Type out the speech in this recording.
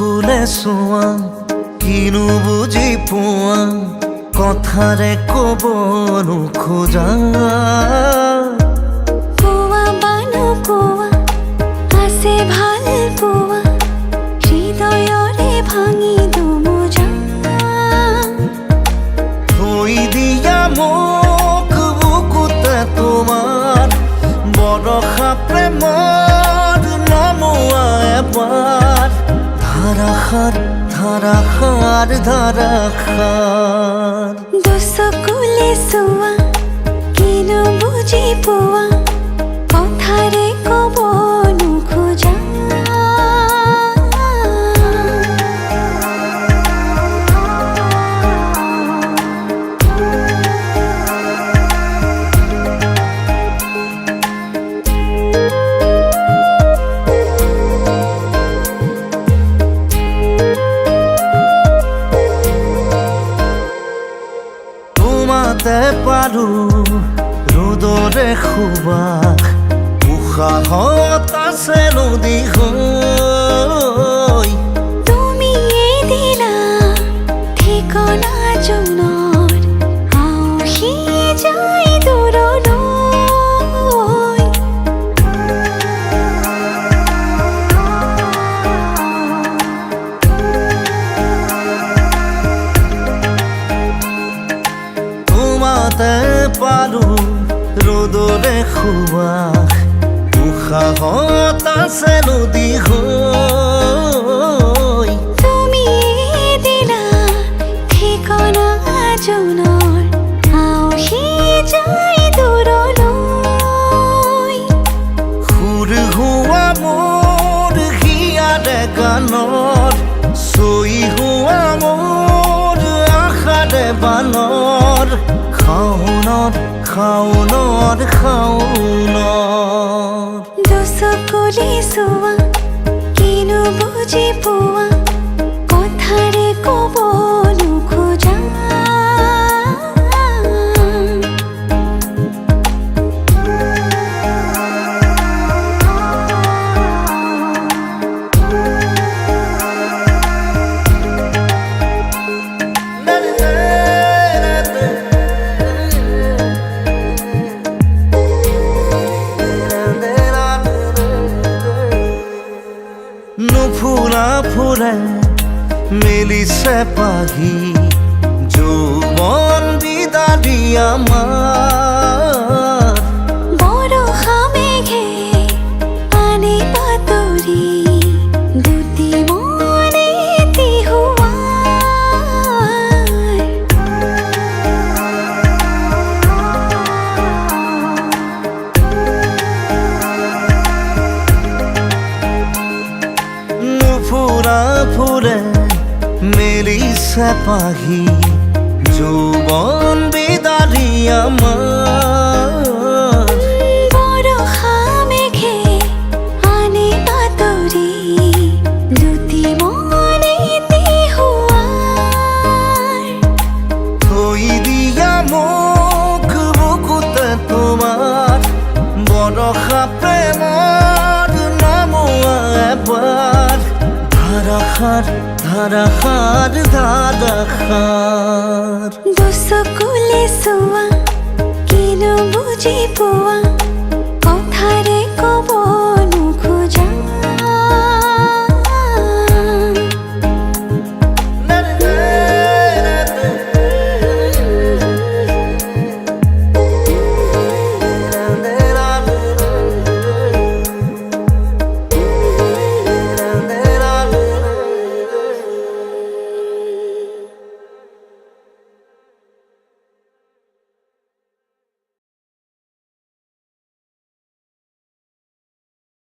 চকুলে চোৱা কিনো বুজি পোৱা কথাৰে ক'ব নোখোজা কোৱা বানো কোৱা আছে ভাল পোৱা হৃদয়ৰে ভাঙি দুমোজা থৈ দিয়া মোক বুকুতে তোমাৰ বৰষা প্ৰেমৰ নমোৱা এবাৰ ধাৰাসাৰ ধাৰাসাৰ ধাৰাসাৰ দুচকুলে চোৱা কিনো বুজি পোৱা কথাৰে ক'ব নোখোজা পাৰো ৰ'দৰে সুবাস উশাহত আছে নদী হৈ তুমিয়ে দিলা ঠিকনা জনৰ আউসি যায় দূৰলৈ তোমাতে পাৰো ৰ'দৰে সুবাস উশাহত আছে নদী হৈ তুমিয়ে দিলা ঠিকনা জনৰ আউসি যায় দূৰলৈ সুৰ হোৱা মোৰ হিয়াৰে গানৰ চৈ হোৱা মোৰ আশাৰে বানৰ খাওনত খাওনত খাওনত দুচকুলে চোৱা কিনো বুজি পোৱা কথাৰে ক'ব নোখোজা নুফুৰা ফুৰে মেলিছে পাহি যৌৱন বিদাৰি আমাৰ বৰষা মেঘে পানী পাতৰি দুটি মনে নুফুৰা ফুৰে মেলিছে পাহি যৌৱন বিদাৰি আমাৰ বৰষা মেঘে পানী পাতৰি দুটি মনে থৈ দিয়া মোক বুকুতে তোমাৰ বৰষা প্ৰেমৰ নমোৱা এবাৰ ধাৰাসাৰ ধাৰাসাৰ ধাৰাসাৰ দুচকুলে চোৱা কিনো বুজি পোৱা